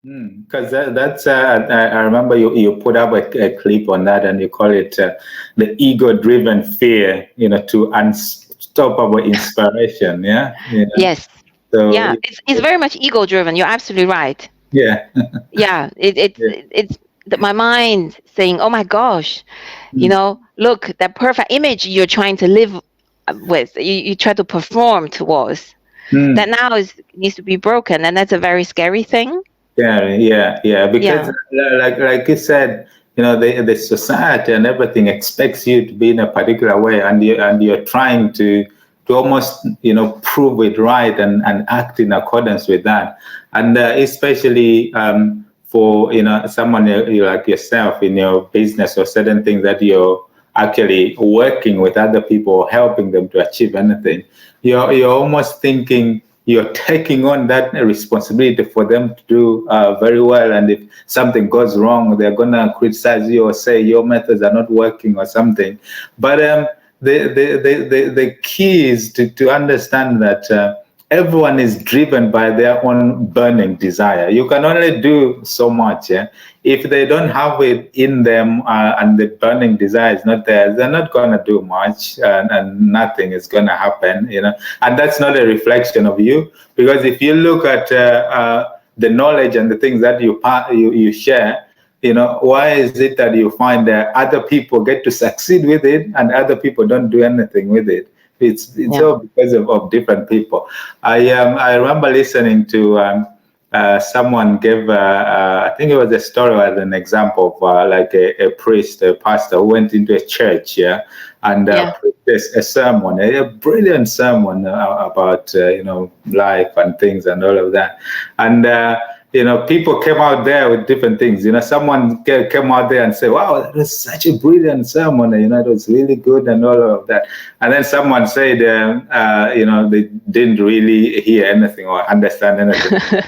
Because that's I remember you put up a clip on that, and you call it the ego-driven fear, to unstoppable inspiration. Yeah, Yes. So Yeah, it's very much ego driven. You're absolutely right. yeah, Yeah, yeah, it's my mind saying, "Oh my gosh, mm, look, that perfect image you're trying to live with, you try to perform towards, that mm, now is needs to be broken, and that's a very scary thing." yeah. Because Yeah, like you said, the society and everything expects you to be in a particular way, and you're trying to almost prove it right and act in accordance with that, and especially for someone like yourself in your business or certain things that you're actually working with other people or helping them to achieve anything, you're almost thinking you're taking on that responsibility for them to do very well. And if something goes wrong, they're gonna criticize you or say your methods are not working or something. But the key is to understand that everyone is driven by their own burning desire. You can only do so much. Yeah? If they don't have it in them and the burning desire is not there, they're not going to do much, and nothing is going to happen. And that's not a reflection of you, because if you look at the knowledge and the things that you share, why is it that you find that other people get to succeed with it and other people don't do anything with it? It's yeah, all because of different people. I remember listening to someone gave I think it was a story as an example of like a priest, a pastor who went into a church, yeah, and yeah, preached a sermon, a brilliant sermon about life and things and all of that, and people came out there with different things. Someone came out there and said, "Wow, that was such a brilliant sermon. It was really good and all of that." And then someone said, they didn't really hear anything or understand anything,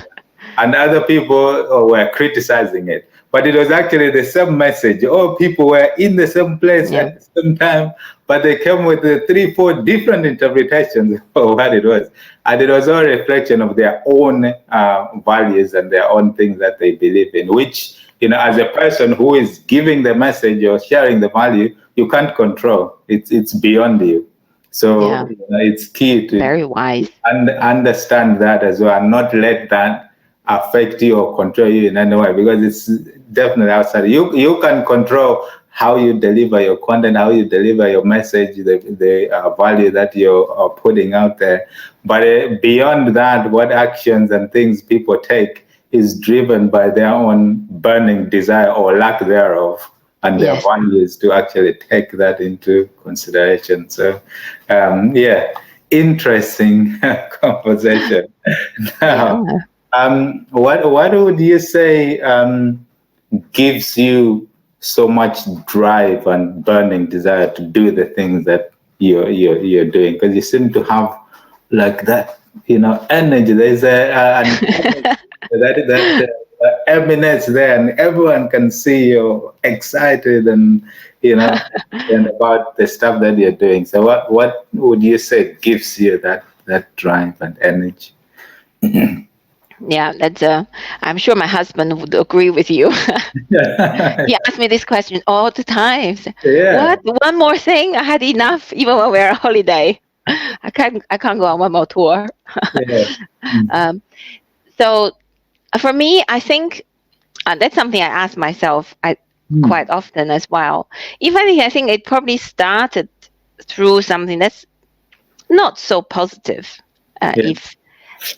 and other people were criticizing it. But it was actually the same message. All people were in the same place yeah, at the same time, but they came with three, four different interpretations of what it was. And it was all a reflection of their own values and their own things that they believe in, which, as a person who is giving the message or sharing the value, you can't control. It's beyond you. So yeah. it's key to Very wise. understand that as well, and not let that affect you or control you in any way, because it's definitely outside. You can control how you deliver your content, how you deliver your message, the value that you're putting out there. But beyond that, what actions and things people take is driven by their own burning desire or lack thereof, and their Yes. values to actually take that into consideration. So, yeah, interesting conversation. Now, Yeah. what would you say gives you so much drive and burning desire to do the things that you're doing? Because you seem to have like that, energy. There's an energy that emanates there, and everyone can see you're excited and about the stuff that you're doing. So, what would you say gives you that drive and energy? Yeah, that's I'm sure my husband would agree with you. He asks me this question all the time. Yeah. What? One more thing? I had enough, even when we're on holiday. I can't go on one more tour. Yeah. Mm. um, so for me, I think that's something I ask myself quite Mm. often as well. Even I think it probably started through something that's not so positive. Yeah. If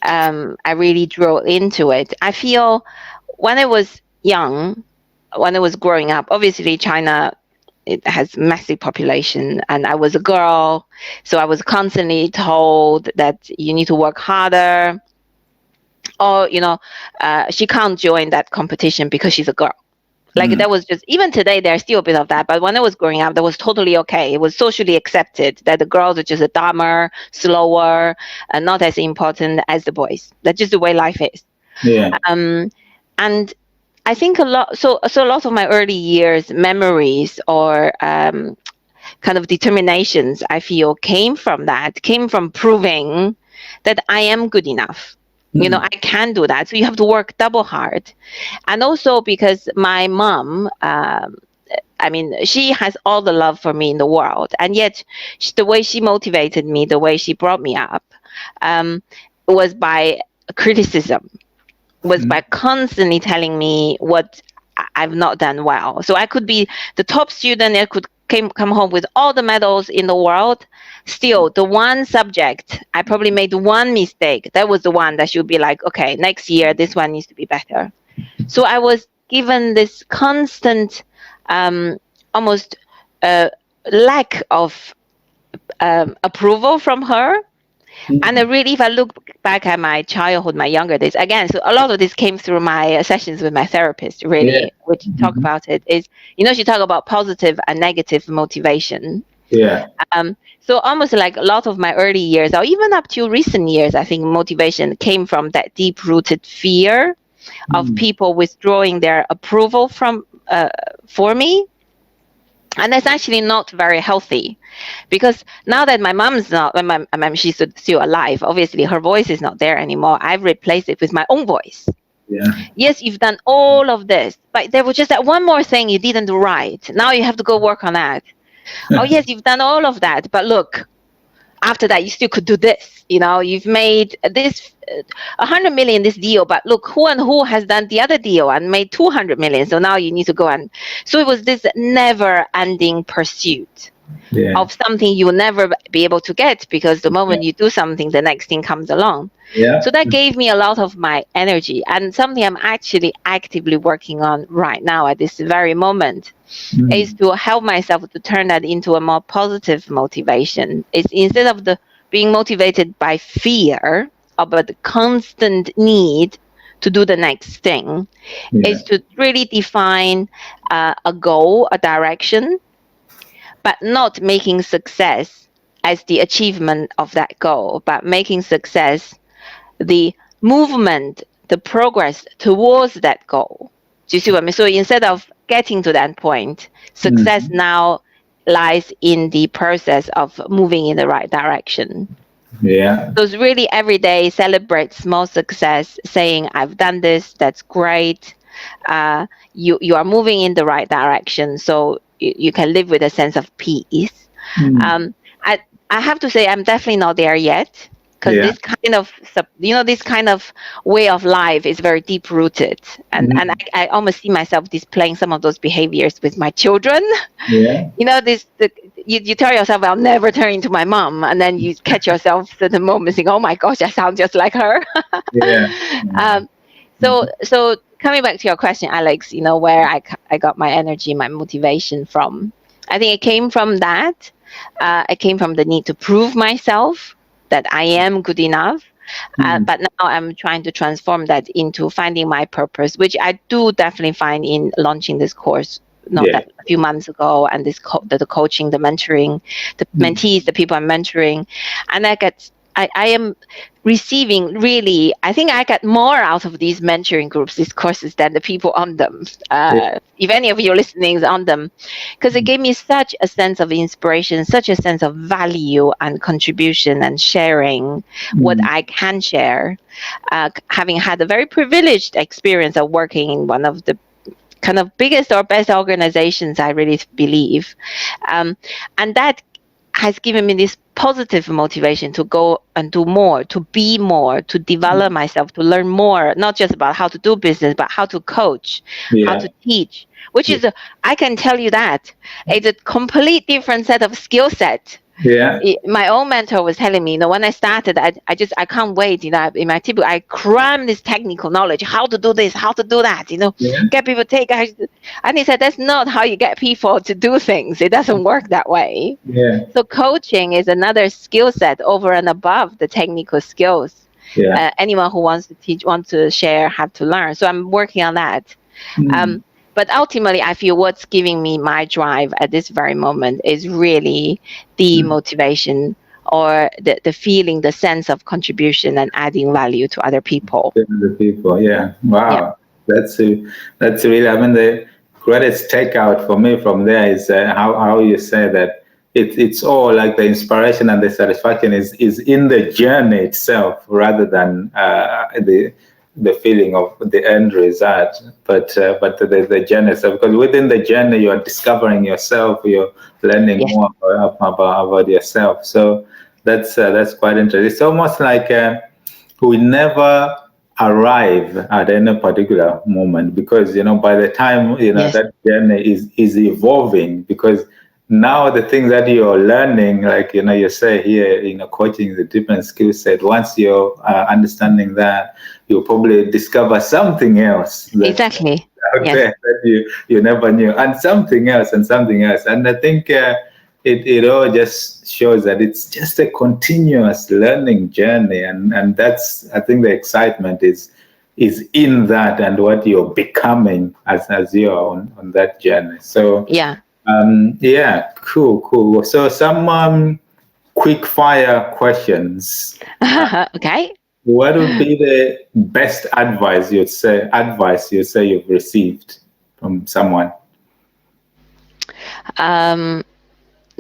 I really drove into it. I feel when I was young, when I was growing up, obviously China, it has massive population, and I was a girl, so I was constantly told that you need to work harder, or she can't join that competition because she's a girl. Like Mm. that was just, even today there's still a bit of that, but when I was growing up that was totally okay. It was socially accepted that the girls are just dumber, slower, and not as important as the boys. That's just the way life is. Yeah. um and I think a lot of my early years memories, or kind of determinations, I feel came from proving that I am good enough. I can do that. So you have to work double hard. And also because my mom, she has all the love for me in the world. And yet the way she motivated me, the way she brought me up, was by criticism, was by constantly telling me what I've not done well. So I could be the top student, I could come home with all the medals in the world. Still, the one subject, I probably made one mistake. That was the one that should be like, okay, next year, this one needs to be better. So I was given this constant, almost lack of approval from her. And really, if I look back at my childhood, my younger days, again, so a lot of this came through my sessions with my therapist, really, which talk about it is, she talk about positive and negative motivation. Yeah. So almost like a lot of my early years, or even up to recent years, I think motivation came from that deep-rooted fear of people withdrawing their approval for me. And that's actually not very healthy, because now that my mom's not, she's still alive, obviously her voice is not there anymore. I've replaced it with my own voice. Yeah. Yes, you've done all of this, but there was just that one more thing you didn't do right. Now you have to go work on that. Oh, yes, you've done all of that, but look, after that, you still could do this. You've made this 100 million, this deal, but look, who and who has done the other deal and made 200 million. So now you need to go and, so it was this never ending pursuit of something you will never be able to get, because the moment you do something, the next thing comes along. Yeah. So that gave me a lot of my energy, and something I'm actually actively working on right now at this very moment is to help myself to turn that into a more positive motivation. It's instead of being motivated by fear about the constant need to do the next thing, is to really define a goal, a direction, but not making success as the achievement of that goal, but making success the movement, the progress towards that goal. Do you see what I mean? So instead of getting to that point, success now lies in the process of moving in the right direction. Yeah. So it's really every day celebrate small success, saying, I've done this, that's great. You are moving in the right direction, so you can live with a sense of peace. I have to say I'm definitely not there yet, because this kind of way of life is very deep rooted, and I almost see myself displaying some of those behaviors with my children. Yeah. You tell yourself I'll never turn into my mom, and then you catch yourself at the moment saying, oh my gosh, I sound just like her. So coming back to your question, Alex, where I got my energy, my motivation from, I think it came from that. It came from the need to prove myself that I am good enough. But now I'm trying to transform that into finding my purpose, which I do definitely find in launching this course a few months ago, and this the coaching, the mentoring, the mentees, the people I'm mentoring. And I am receiving, really, I think I get more out of these mentoring groups, these courses, than the people on them. If any of you listening is on them, because it gave me such a sense of inspiration, such a sense of value and contribution and sharing what I can share, having had a very privileged experience of working in one of the kind of biggest or best organizations, I really believe. And that has given me this positive motivation to go and do more, to be more, to develop myself, to learn more, not just about how to do business, but how to coach, how to teach, which is, I can tell you that, it's a complete different set of skill set. My own mentor was telling me, when I started, I can't wait, in my typical, I cram this technical knowledge, how to do this, how to do that, get people to take, and he said, that's not how you get people to do things. It doesn't work that way. So coaching is another skill set over and above the technical skills. Anyone who wants to teach, wants to share, have to learn. So I'm working on that. But ultimately, I feel what's giving me my drive at this very moment is really the motivation, or the feeling, the sense of contribution and adding value to other people. Wow. That's really, the greatest takeout for me from there is how you say that it's all like the inspiration and the satisfaction is in the journey itself rather than the feeling of the end result, but the journey itself. Because within the journey, you are discovering yourself, you're learning Yes, more about yourself. So that's quite interesting. It's almost like we never arrive at any particular moment, because by the time yes, that journey is evolving, because now the things that you're learning, like you say here, coaching is a different skill set. Once you're understanding that, you'll probably discover something else that exactly. out Yes, there that you never knew, and something else and something else. And I think it all just shows that it's just a continuous learning journey, and that's, I think, the excitement is in that, and what you're becoming as you're on that journey. So yeah. yeah, cool. So some quick fire questions. Okay. What would be the best advice you'd say you've received from someone? Um,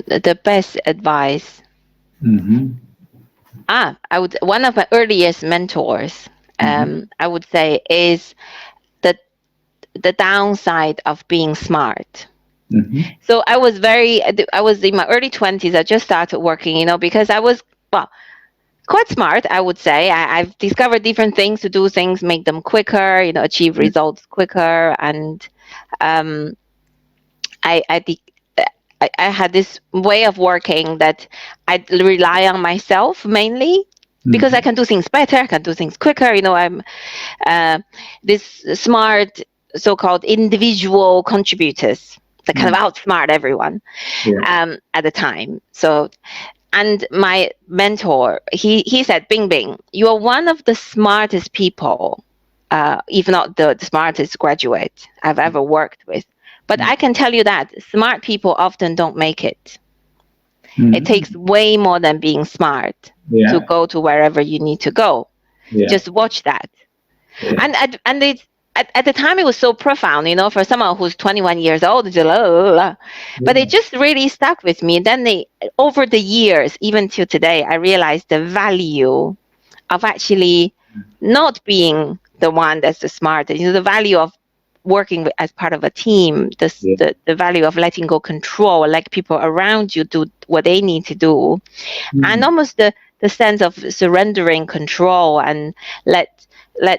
the best advice. Mm-hmm. One of my earliest mentors, Mm-hmm. I would say, is the the downside of being smart. Mm-hmm. So I was in my early 20s. I just started working, because I was, well, quite smart, I would say. I've discovered different things to do things, make them quicker, achieve results quicker. And um, I, I, de- I had this way of working that I rely on myself mainly because I Mm-hmm. can do things better, I can do things quicker. I'm uh, this smart so-called individual contributors that kind of outsmart everyone Yeah. at the time. So, and my mentor, he said, Bingbing, you are one of the smartest people, if not the smartest graduate I've ever worked with. But I can tell you that smart people often don't make it. It takes Mm-hmm. way more than being smart to Yeah. go to wherever you need to go. Yeah. Just watch that. Yeah. And it's at the time it was so profound, for someone who's 21 years old. It's like, "Oh." But it Yeah. just really stuck with me. Then over the years, even till today, I realized the value of actually not being the one that's the smartest. The value of working as part of a team, Yeah. the value of letting go control, let people around you do what they need to do, and Mm. almost the sense of surrendering control and let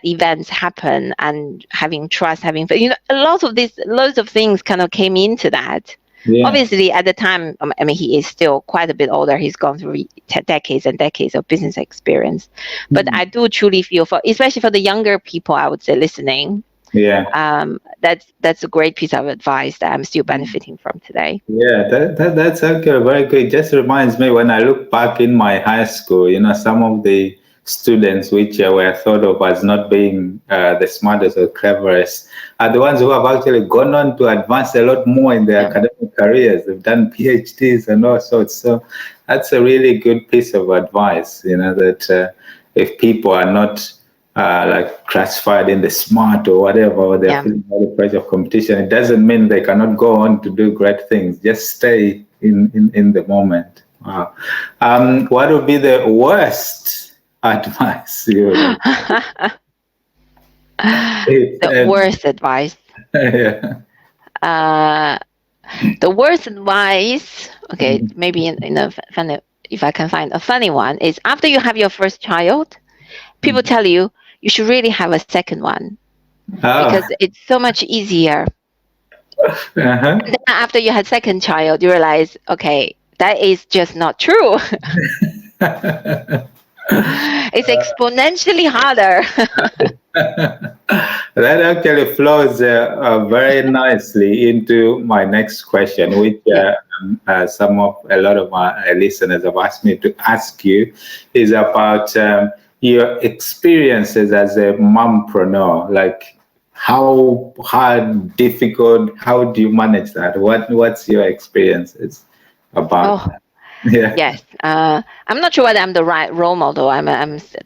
events happen, and having trust, having loads of things kind of came into that. Yeah. Obviously at the time, I mean, he is still quite a bit older. He's gone through decades and decades of business experience. But Mm. I do truly feel, for especially for the younger people, I would say, listening, Yeah. that's a great piece of advice that I'm still benefiting from today. Yeah, that's actually very good. It just reminds me, when I look back in my high school, some of the students which were thought of as not being the smartest or cleverest are the ones who have actually gone on to advance a lot more in their Yeah. academic careers. They've done PhDs and all sorts. So that's a really good piece of advice, that if people are not like classified in the smart or whatever, or they're Yeah. feeling all the pressure of competition, it doesn't mean they cannot go on to do great things. Just stay in the moment. Wow. What would be the worst advice you would The worst advice. yeah. Uh, the worst advice, okay, maybe in a funny, if I can find a funny one, is after you have your first child, people tell you you should really have a second one Oh. because it's so much easier. Uh-huh. And then after you had second child, you realize, okay, that is just not true. It's exponentially harder. That actually flows very nicely into my next question, which Yeah. a lot of my listeners have asked me to ask you, is about your experiences as a mompreneur. Like, how hard, difficult, how do you manage that? What's your experiences about Oh, that? Yeah. yes. I'm not sure whether I'm the right role model. I'm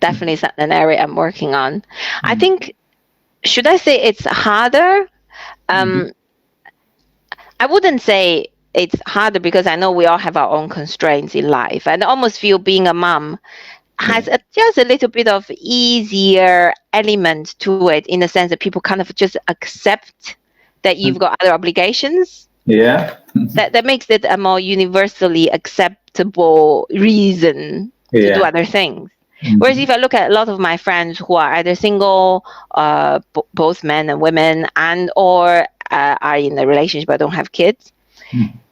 definitely an area I'm working on. I think, should I say it's harder? Mhm. Um, I wouldn't say it's harder because I know we all have our own constraints in life, and I almost feel being a mom has just a little bit of easier element to it, in the sense that people kind of just accept that you've got other obligations. Yeah. That makes it a more universally acceptable reason to do Yeah. other things. Whereas Mhm. if I look at a lot of my friends who are either single, both men and women, and or are in a relationship but don't have kids,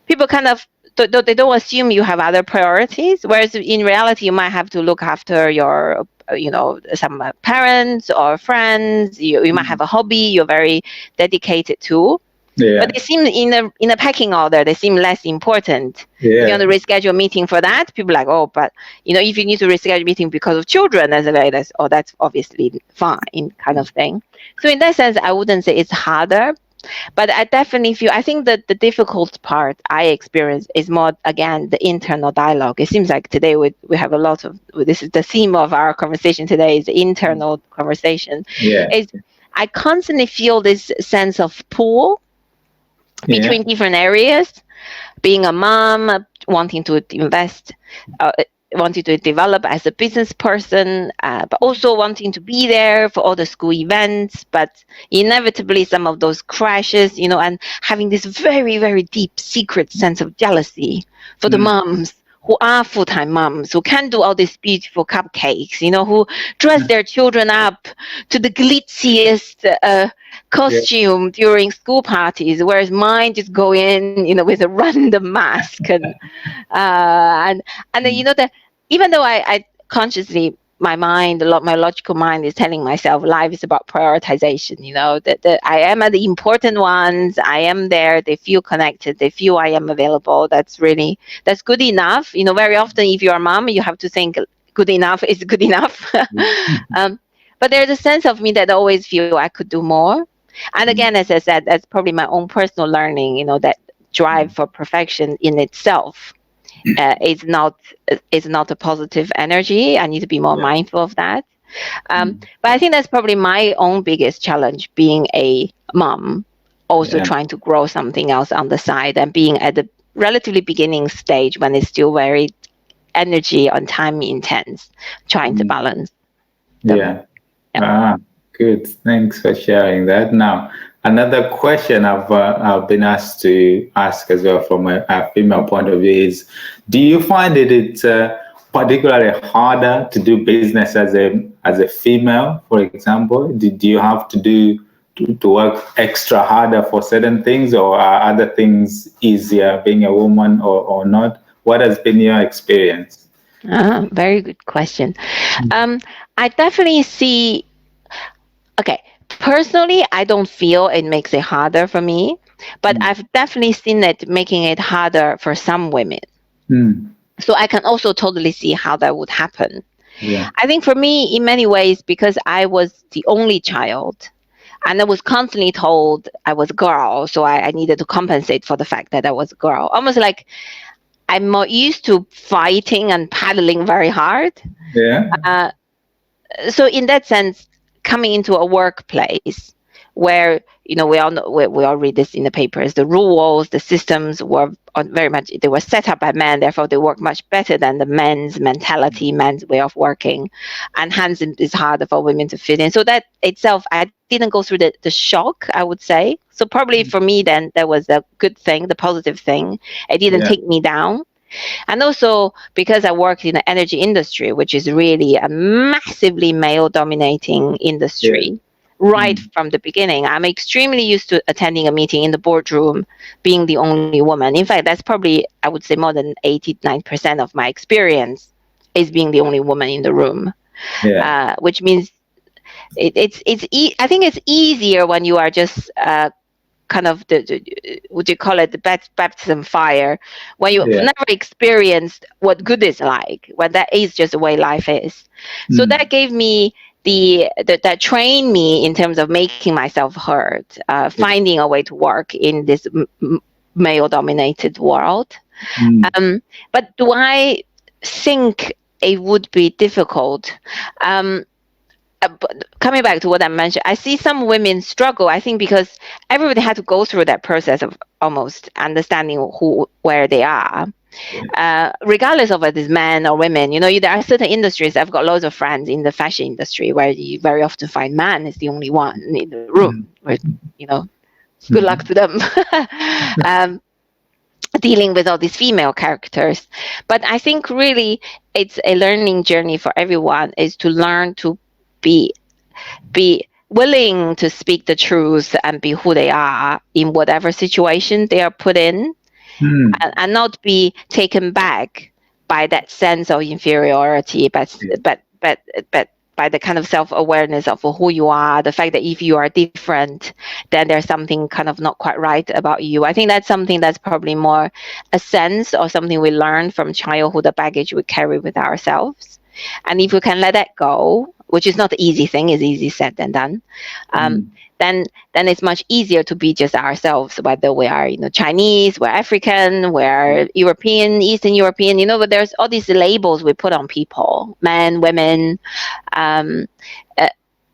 people kind of they don't assume you have other priorities. Whereas in reality, you might have to look after your, some parents or friends. You might have a hobby you're very dedicated to. But Yeah. they seem in a pecking order, they seem less important. If you want Yeah. to reschedule a meeting for that, people are like, oh, but if you need to reschedule a meeting because of children, that's obviously fine, kind of thing. So in that sense, I wouldn't say it's harder, but I definitely feel, I think that the difficult part I experience is more, again, the internal dialogue. It seems like today we have a lot of, this is the theme of our conversation today, is the internal conversation. Yeah. Is I constantly feel this sense of pull Yeah. between different areas. Being a mom, wanting to invest, wanting to develop as a business person, but also wanting to be there for all the school events. But inevitably, some of those crashes, and having this very, very deep secret sense of jealousy for the moms who are full-time moms, who can do all these beautiful cupcakes, who dress their children up to the glitziest Yeah. costume during school parties, whereas mine just go in, with a random mask, and then that even though I consciously, my mind, my logical mind is telling myself life is about prioritization, that I am at the important ones, I am there, they feel connected, they feel I am available. That's good enough. Very often if you're a mom, you have to think good enough is good enough. But there's a sense of me that I always feel I could do more. And again, as I said, that's probably my own personal learning, that drive for perfection in itself is not a positive energy. I need to be more Yeah. mindful of that. But I think that's probably my own biggest challenge, being a mom, also Yeah. trying to grow something else on the side, and being at the relatively beginning stage when it's still very energy and time intense, trying to balance them. Yeah. Yeah. Ah, good. Thanks for sharing that. Now, another question I've been asked to ask as well from a female point of view is: do you find it's particularly harder to do business as a female, for example? Do you have to to work extra harder for certain things, or are other things easier being a woman, or not? What has been your experience? Very good question. I definitely see. Okay, personally, I don't feel it makes it harder for me, but I've definitely seen it making it harder for some women. Mm. So I can also totally see how that would happen. Yeah. I think for me, in many ways, because I was the only child, and I was constantly told I was a girl, so I needed to compensate for the fact that I was a girl. Almost like I'm more used to fighting and paddling very hard. Yeah. So in that sense, coming into a workplace where we all know, we all read this in the papers, the rules, the systems were very much, they were set up by men, therefore they work much better than the men's mentality, men's way of working, and hence it's harder for women to fit in. So that itself, I didn't go through the shock, I would say. So probably for me then, that was the good thing, the positive thing. It didn't Yeah. take me down. And also because I worked in the energy industry, which is really a massively male dominating Yeah. industry, right from the beginning, I'm extremely used to attending a meeting in the boardroom, being the only woman. In fact, that's probably, I would say, more than 89% of my experience is being the only woman in the room, Yeah. which means I think it's easier when you are just kind of would you call it the baptism fire, when you've Yeah. never experienced what good is like, when that is just the way life is. So that gave me that trained me in terms of making myself heard, finding a way to work in this male dominated world. But do I think it would be difficult? but coming back to what I mentioned, I see some women struggle. I think because everybody had to go through that process of almost understanding where they are, regardless of whether it's men or women. There are certain industries. I've got loads of friends in the fashion industry where you very often find man is the only one in the room. Where, good luck to them. Dealing with all these female characters. But I think really it's a learning journey for everyone, is to learn to be willing to speak the truth and be who they are in whatever situation they are put in, and not be taken back by that sense of inferiority, but by the kind of self-awareness of who you are, the fact that if you are different, then there's something kind of not quite right about you. I think that's something that's probably more a sense or something we learn from childhood, the baggage we carry with ourselves. And if we can let that go, which is not the easy thing, is easy said than done, then it's much easier to be just ourselves, whether we are Chinese, we're African, we're European, Eastern European, but there's all these labels we put on people, men, women.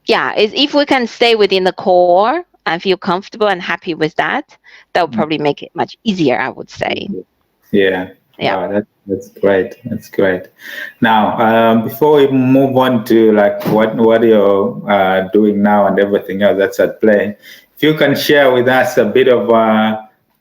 If we can stay within the core and feel comfortable and happy with that will probably make it much easier, I would say. Yeah. Wow, that's great. That's great. Now, before we move on to like what you're doing now and everything else that's at play, if you can share with us a bit of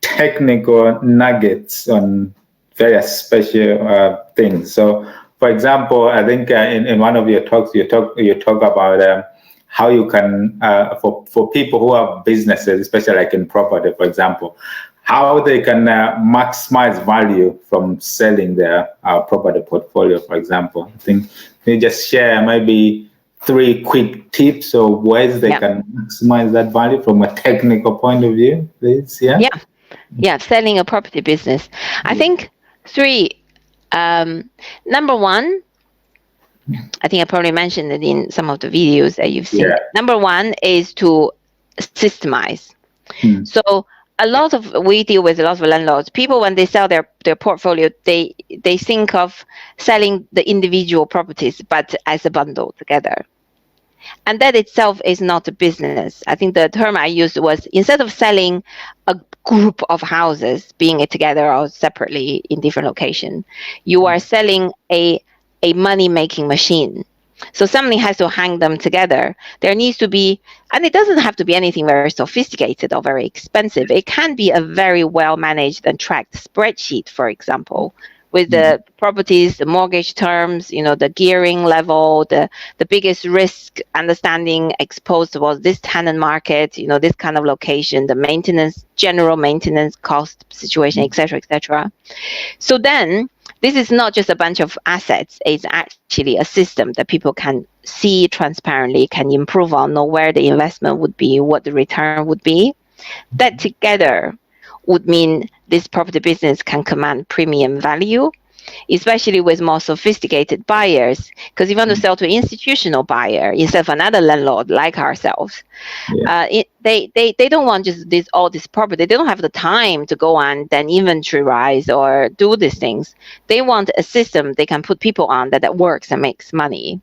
technical nuggets on various special things. So, for example, I think in one of your talks you talk about how you can for people who have businesses, especially like in property, for example, how they can maximize value from selling their property portfolio, for example. I think can you just share maybe 3 quick tips or ways they can maximize that value from a technical point of view, please? Selling a property business. I think 3. Number 1, I think I probably mentioned it in some of the videos that you've seen. Number 1 is to systemize. So we deal with a lot of landlords. People, when they sell their portfolio, they think of selling the individual properties, but as a bundle together. And that itself is not a business. I think the term I used was, instead of selling a group of houses, being it together or separately in different locations, you are selling a money-making machine. So something has to hang them together. There needs to be, and it doesn't have to be anything very sophisticated or very expensive. It can be a very well-managed and tracked spreadsheet, for example, with the properties, the mortgage terms, the gearing level, the biggest risk understanding exposed towards this tenant market, this kind of location, the maintenance, general maintenance cost situation, etc., etc. So then, this is not just a bunch of assets. It's actually a system that people can see transparently, can improve on, know where the investment would be, what the return would be. That together would mean this property business can command premium value, especially with more sophisticated buyers. Because if you want to sell to an institutional buyer instead of another landlord like ourselves, they don't want just all this property. They don't have the time to go on then inventorize or do these things. They want a system they can put people on that works and makes money.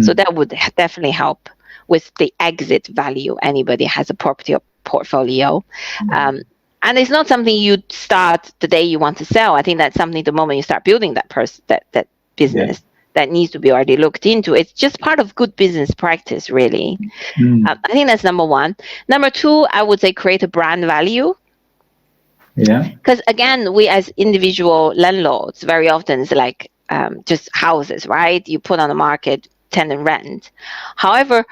So that would definitely help with the exit value. Anybody has a property portfolio. And it's not something you start the day you want to sell. I think that's something the moment you start building that business that needs to be already looked into. It's just part of good business practice, really. I think that's number 1. Number 2, I would say create a brand value. Because again, we as individual landlords, very often it's like just houses, right? You put on the market, tenant rent. However,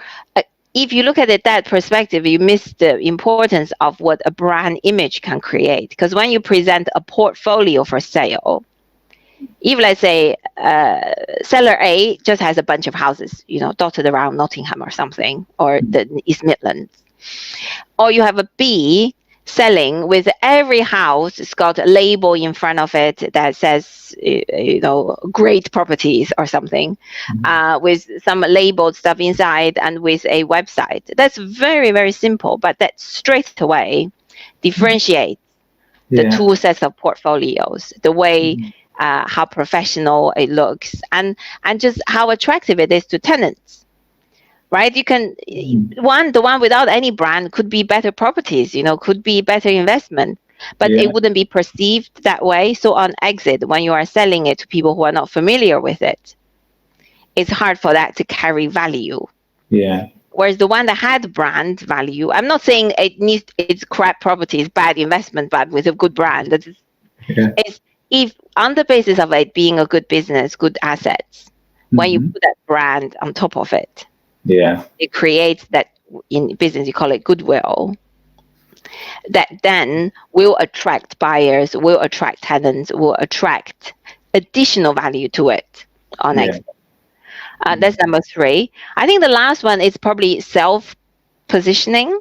if you look at it that perspective, you miss the importance of what a brand image can create. Because when you present a portfolio for sale, if let's say seller A just has a bunch of houses, dotted around Nottingham or something, or the East Midlands, or you have a B selling with every house, it's got a label in front of it that says, great properties or something, with some labeled stuff inside and with a website. That's very, very simple, but that straight away differentiates the 2 sets of portfolios, the way how professional it looks, and just how attractive it is to tenants. right? You can the one without any brand could be better properties, could be better investment, but Yeah. it wouldn't be perceived that way. So on exit, when you are selling it to people who are not familiar with it, it's hard for that to carry value. Yeah. Whereas the one that had brand value, I'm not saying it's crap properties, bad investment, but with a good brand. Yeah. It's if on the basis of it being a good business, good assets, when you put that brand on top of it, Yeah. it creates that, in business you call it goodwill, that then will attract buyers, will attract tenants, will attract additional value to it on Yeah. exit. That's number 3. I think the last one is probably self-positioning.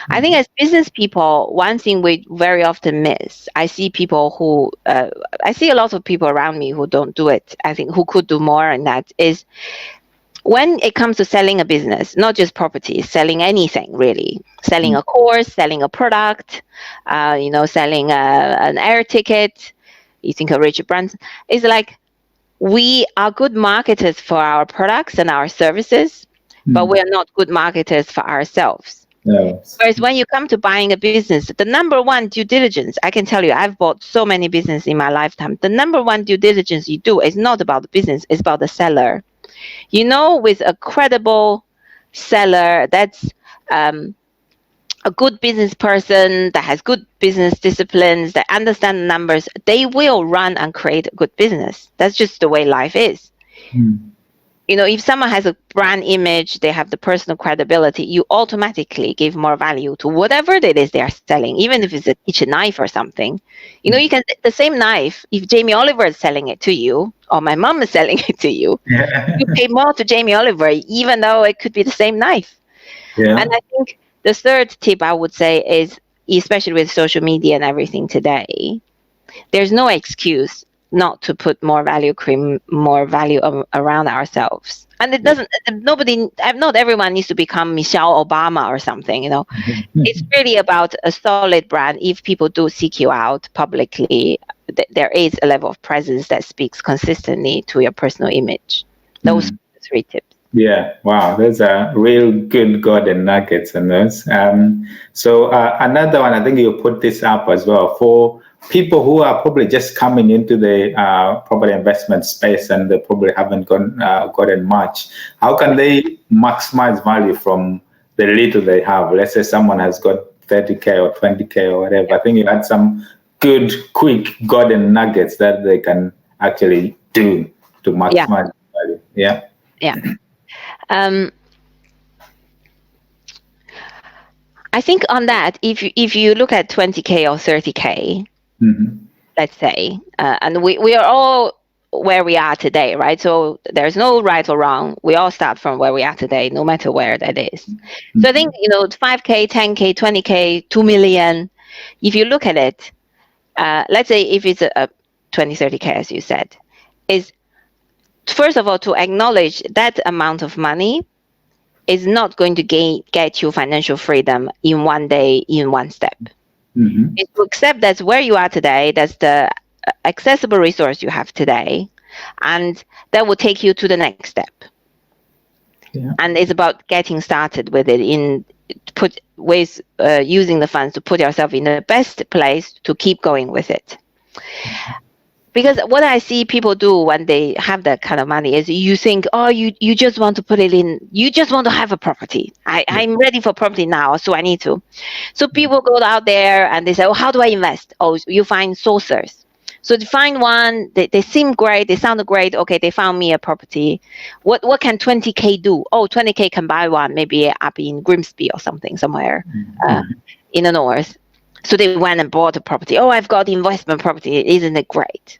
I think as business people, one thing we very often miss, I see a lot of people around me who don't do it, I think, who could do more, and that is when it comes to selling a business, not just property, selling anything really, selling a course, selling a product, selling an air ticket, you think of Richard Branson, it's like we are good marketers for our products and our services, but we are not good marketers for ourselves. No. Whereas when you come to buying a business, the number one due diligence, I can tell you, I've bought so many businesses in my lifetime. The number one due diligence you do is not about the business, it's about the seller. With a credible seller that's a good business person, that has good business disciplines, that understand the numbers, they will run and create a good business. That's just the way life is. If someone has a brand image, they have the personal credibility, you automatically give more value to whatever it is they are selling, even if it's a kitchen knife or something. You can, the same knife, if Jamie Oliver is selling it to you, or my mom is selling it to you, you pay more to Jamie Oliver, even though it could be the same knife. Yeah. And I think the third tip I would say is, especially with social media and everything today, there's no excuse not to put more value around ourselves. And it doesn't, not everyone needs to become Michelle Obama or something, It's really about a solid brand. If people do seek you out publicly, there is a level of presence that speaks consistently to your personal image. Those 3 tips. Yeah, wow, those are real good golden nuggets in those. So another one, I think you put this up as well for people who are probably just coming into the property investment space and they probably haven't gotten much. How can they maximize value from the little they have? Let's say someone has got 30K or 20K or whatever. I think you had some good, quick golden nuggets that they can actually do to maximize value. Yeah. Yeah. I think on that, if you look at 20K or 30K, let's say, and we are all where we are today, right? So there's no right or wrong. We all start from where we are today, no matter where that is. So I think, 5K, 10K, 20K, 2 million, if you look at it, let's say if it's a 20, 30K, as you said, is first of all to acknowledge that amount of money is not going to get you financial freedom in one day, in one step. It's to accept that's where you are today, that's the accessible resource you have today, and that will take you to the next step. Yeah. And it's about getting started with it, using the funds to put yourself in the best place to keep going with it. Because what I see people do when they have that kind of money is you think, you just want to put it in, you just want to have a property. I'm ready for property now, so I need to. So people go out there and they say, how do I invest? You find sources. So they find one, they seem great, they sound great. Okay, they found me a property. What can 20K do? 20K can buy one, maybe up in Grimsby or something, somewhere in the north. So they went and bought a property. I've got investment property. Isn't it great?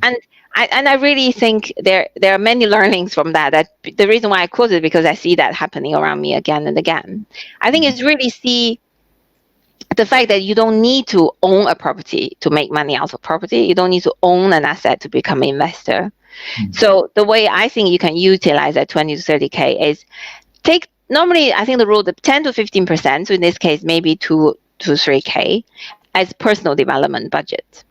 And I really think there are many learnings from that. That the reason why I quote it, because I see that happening around me again and again. I think it's really see the fact that you don't need to own a property to make money out of property. You don't need to own an asset to become an investor. So the way I think you can utilize that 20 to 30K is normally I think the rule, the 10 to 15%, so in this case maybe 2 to 3K as personal development budget.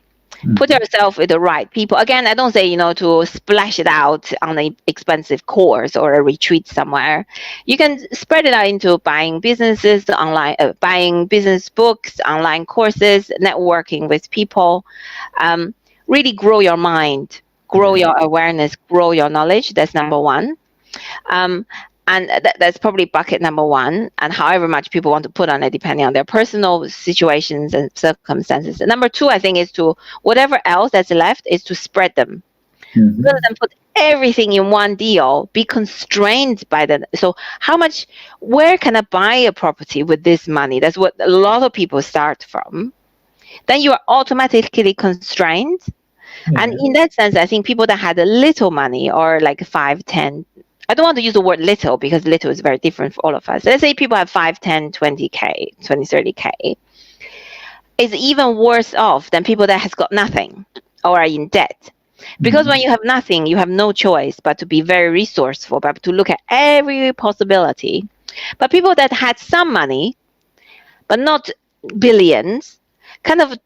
Put yourself with the right people. Again, I don't say, to splash it out on an expensive course or a retreat somewhere. You can spread it out into buying businesses online, buying business books, online courses, networking with people. Really grow your mind, grow your awareness, grow your knowledge. That's number one. Um, and that's probably bucket number one. And however much people want to put on it, depending on their personal situations and circumstances. And number two, I think, is to whatever else that's left is to spread them. Rather than put everything in one deal, be constrained by that. So where can I buy a property with this money? That's what a lot of people start from. Then you are automatically constrained. And in that sense, I think people that had a little money, or like 5, 10, I don't want to use the word little because little is very different for all of us. Let's say people have 5, 10, 20K, 20, 30K. Is even worse off than people that has got nothing or are in debt. Because when you have nothing, you have no choice but to be very resourceful, but to look at every possibility. But people that had some money, but not billions, kind of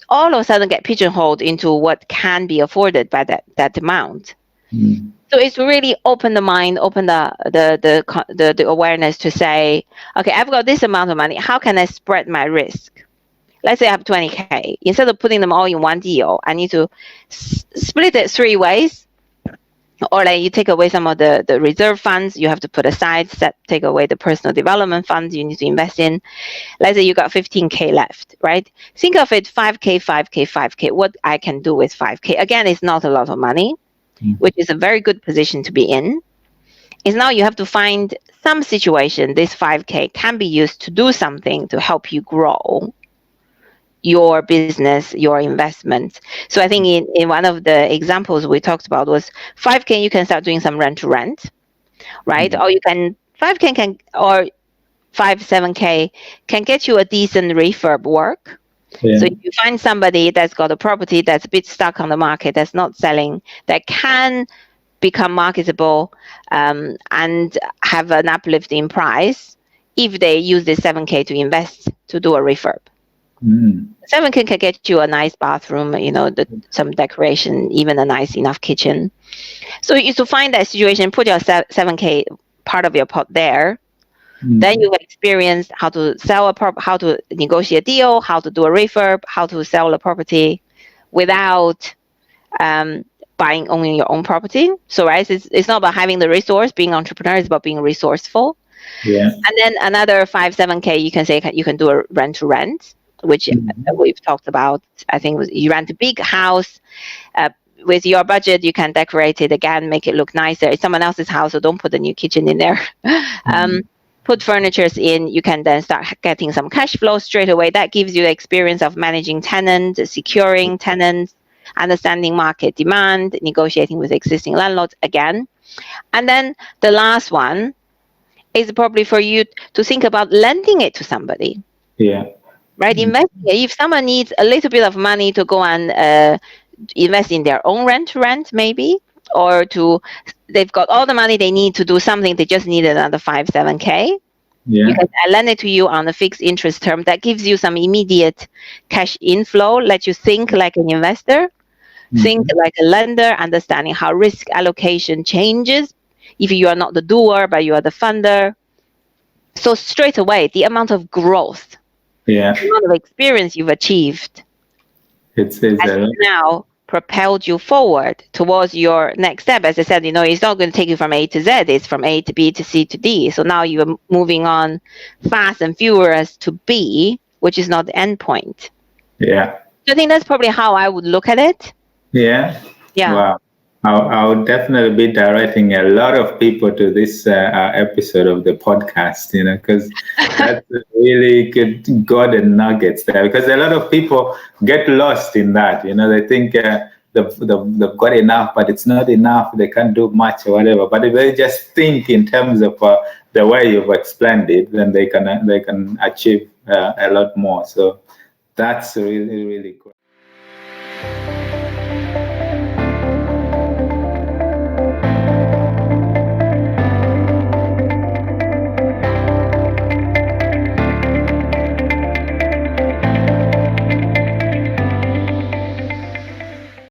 all of a sudden get pigeonholed into what can be afforded by that amount. So it's really open the mind, open the awareness to say, okay, I've got this amount of money. How can I spread my risk? Let's say I have 20K. Instead of putting them all in one deal, I need to split it 3 ways. Or like you take away some of the reserve funds you have to put aside, take away the personal development funds you need to invest in. Let's say you got 15K left, right? Think of it 5K, 5K, 5K. What I can do with 5K. Again, it's not a lot of money, which is a very good position to be in. Is now you have to find some situation this 5K can be used to do something to help you grow your business, your investment. So I think in one of the examples we talked about was 5K, you can start doing some rent to rent, right? Or you can 5K can or 7K can get you a decent refurb work. So if you find somebody that's got a property that's a bit stuck on the market, that's not selling, that can become marketable and have an uplift in price if they use this 7K to invest to do a refurb. 7K can get you a nice bathroom, some decoration, even a nice enough kitchen. So you to find that situation, put your 7K part of your pot there. Then you experience how to sell how to negotiate a deal, how to do a refurb, how to sell a property without owning your own property. So right, it's not about having the resource, being an entrepreneur, it's about being resourceful. And then another 5, 7K, you can say you can do a rent to rent, which we've talked about. I think you rent a big house. With your budget, you can decorate it again, make it look nicer. It's someone else's house, so don't put a new kitchen in there. Put furnitures in, you can then start getting some cash flow straight away. That gives you the experience of managing tenants, securing tenants, understanding market demand, negotiating with existing landlords again. And then the last one is probably for you to think about lending it to somebody. Right? Investing. If someone needs a little bit of money to go and invest in their own rent maybe, or they've got all the money they need to do something, they just need another 5, 7K. You can lend it to you on a fixed interest term that gives you some immediate cash inflow, let you think like an investor, think like a lender, understanding how risk allocation changes if you are not the doer but you are the funder. So straight away, the amount of growth, the amount of experience you've achieved has now propelled you forward towards your next step. As I said, it's not going to take you from A to Z, it's from A to B to C to D. So now you're moving on fast and furious to B, which is not the end point. So I think that's probably how I would look at it. Wow. I would definitely be directing a lot of people to this episode of the podcast, because that's really good golden nuggets there. Because a lot of people get lost in that, they think they've got enough, but it's not enough. They can't do much or whatever. But if they just think in terms of the way you've explained it, then they can achieve a lot more. So that's really, really great.